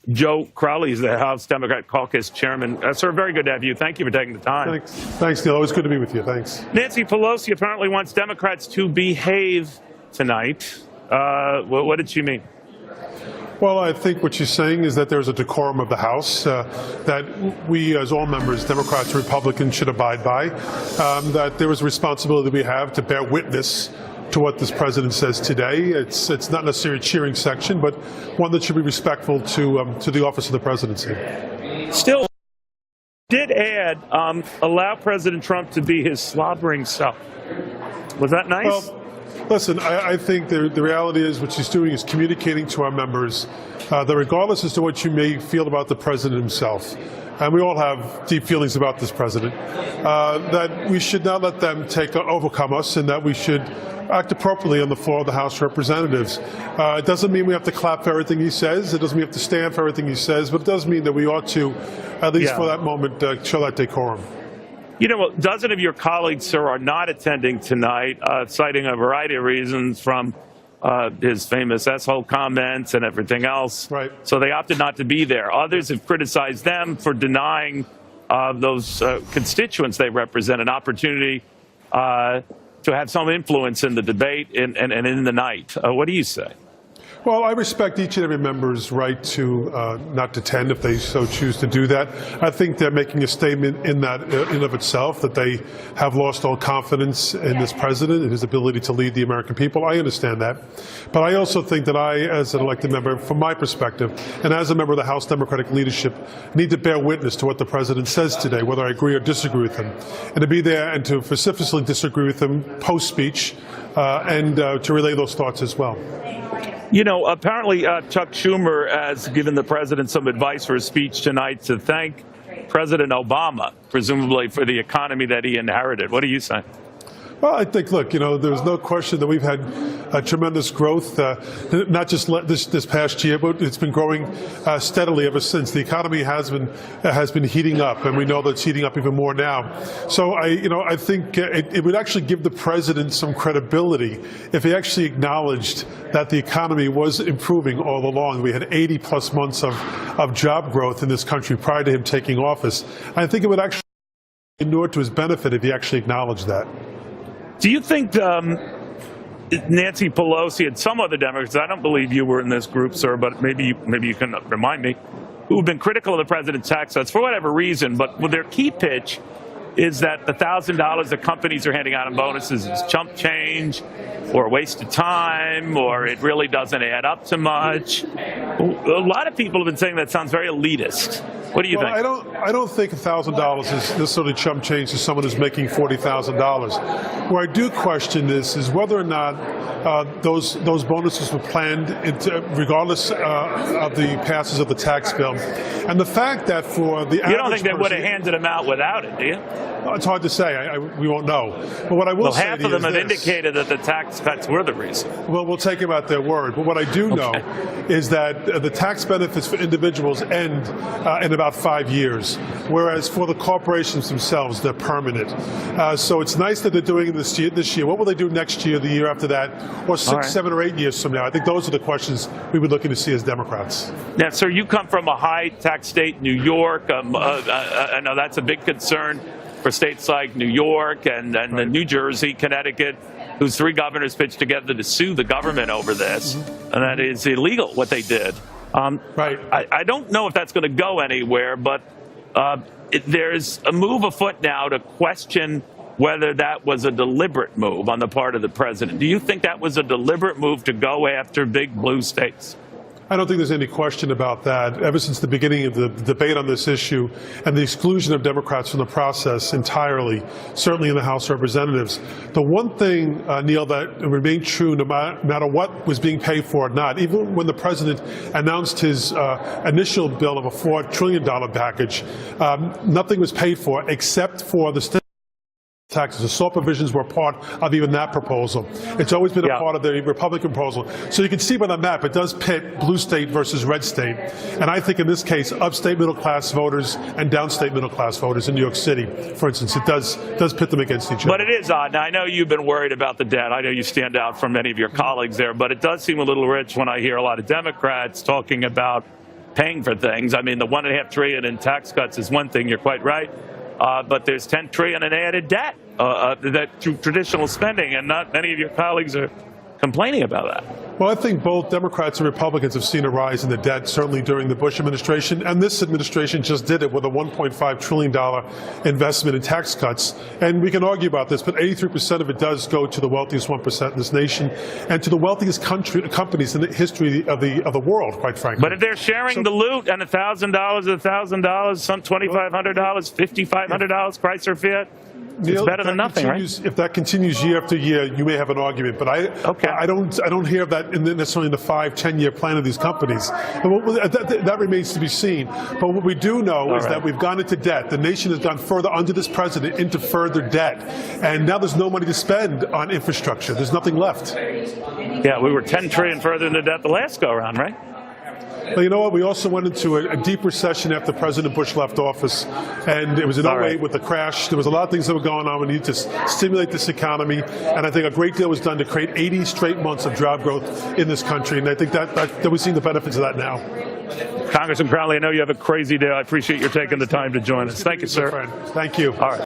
Joe Crowley is the House Democrat Caucus Chairman. Sir, very good to have you. Thank you for taking the time. Thanks, Neil. Always good to be with you. Thanks. Nancy Pelosi apparently wants Democrats to behave tonight. What did she mean? Well, I think what she's saying is that there's a decorum of the House that we, as all members, Democrats, Republicans, should abide by, that there is a responsibility we have to bear witness to what this president says today. It's not necessarily a cheering section, but one that should be respectful to the office of the presidency. Still, did add, allow President Trump to be his slobbering self. Was that nice? Well, listen, I think the reality is what she's doing is communicating to our members that regardless as to what you may feel about the president himself, and we all have deep feelings about this president, that we should not let them overcome us, and that we should act appropriately on the floor of the House of Representatives. It doesn't mean we have to clap for everything he says. It doesn't mean we have to stand for everything he says. But it does mean that we ought to, at least for that moment, show that decorum. You know, a dozen of your colleagues, sir, are not attending tonight, citing a variety of reasons, from his famous S-hole comments and everything else. Right. So they opted not to be there. Others have criticized them for denying those constituents they represent an opportunity to have some influence in the debate and in the night. What do you say? Well, I respect each and every member's right to not attend if they so choose to do that. I think they're making a statement in that, in of itself, that they have lost all confidence in this president and his ability to lead the American people. I understand that. But I also think that I, as an elected member, from my perspective, and as a member of the House Democratic leadership, need to bear witness to what the president says today, whether I agree or disagree with him, and to be there and to vociferously disagree with him post-speech and to relay those thoughts as well. You know, apparently Chuck Schumer has given the president some advice for his speech tonight to thank President Obama, presumably for the economy that he inherited. What do you say? Well, I think, look, there's no question that we've had tremendous growth, not just this past year, but it's been growing steadily ever since. The economy has been heating up, and we know that it's heating up even more now. So I think it would actually give the president some credibility if he actually acknowledged that the economy was improving all along. We had 80+ months of job growth in this country prior to him taking office. I think it would actually inure to his benefit if he actually acknowledged that. Do you think Nancy Pelosi and some other Democrats, I don't believe you were in this group, sir, but maybe you can remind me, who have been critical of the president's tax cuts for whatever reason, but their key pitch is that the $1,000 that companies are handing out in bonuses is chump change or a waste of time, or it really doesn't add up to much. A lot of people have been saying that sounds very elitist. What do you think? I don't think $1,000 is necessarily chump change to someone who's making $40,000. Where I do question this is whether or not those bonuses were planned regardless of the passage of the tax bill, and the fact that for the you don't think they would have handed them out without it, do you? It's hard to say. We won't know. But what I will say half of them have indicated that the tax cuts were the reason. Well, we'll take them at their word. But what I do know is that the tax benefits for individuals end in about 5 years, whereas for the corporations themselves, they're permanent. So it's nice that they're doing it this year. What will they do next year, the year after that, or 6, 7, or 8 years from now? I think those are the questions we would looking to see as Democrats. Now, sir, you come from a high-tax state, New York. I know that's a big concern for states like New York and New Jersey, Connecticut, whose 3 governors pitched together to sue the government over this, and that is illegal, what they did. I don't know if that's going to go anywhere, but there's a move afoot now to question whether that was a deliberate move on the part of the president. Do you think that was a deliberate move to go after big blue states? I don't think there's any question about that. Ever since the beginning of the debate on this issue and the exclusion of Democrats from the process entirely, certainly in the House of Representatives, the one thing, Neil, that remained true no matter what was being paid for or not, even when the president announced his initial bill of a $4 trillion package, nothing was paid for except for the taxes. The SALT provisions were part of even that proposal. It's always been a part of the Republican proposal. So you can see by the map, it does pit blue state versus red state. And I think in this case, upstate middle-class voters and downstate middle-class voters in New York City, for instance, it does pit them against each other. But it is odd. Now, I know you've been worried about the debt. I know you stand out from many of your colleagues there. But it does seem a little rich when I hear a lot of Democrats talking about paying for things. I mean, the $1.5 trillion in tax cuts is one thing. You're quite right. But there's $10 trillion in added debt that through traditional spending, and not many of your colleagues are complaining about that. Well, I think both Democrats and Republicans have seen a rise in the debt, certainly during the Bush administration, and this administration just did it with a $1.5 trillion investment in tax cuts. And we can argue about this, but 83% of it does go to the wealthiest 1% in this nation and to the wealthiest companies in the history of the world, quite frankly. But if they're sharing the loot and $1,000, some $2,500, $5,500, Chrysler Fiat, it's better than nothing, right? If that continues year after year, you may have an argument. But I don't hear that necessarily in the 5-10 year plan of these companies. That remains to be seen. But what we do know is that we've gone into debt. The nation has gone further under this president into further debt, and now there's no money to spend on infrastructure. There's nothing left. Yeah, we were $10 trillion further into debt the last go around, right? Well, you know what? We also went into a deep recession after President Bush left office, and it was in 08 with the crash. There was a lot of things that were going on. We needed to stimulate this economy, and I think a great deal was done to create 80 straight months of job growth in this country, and I think that we're seeing the benefits of that now. Congressman Crowley, I know you have a crazy day. I appreciate your taking the time to join us. Thank you, sir. Thank you. All right.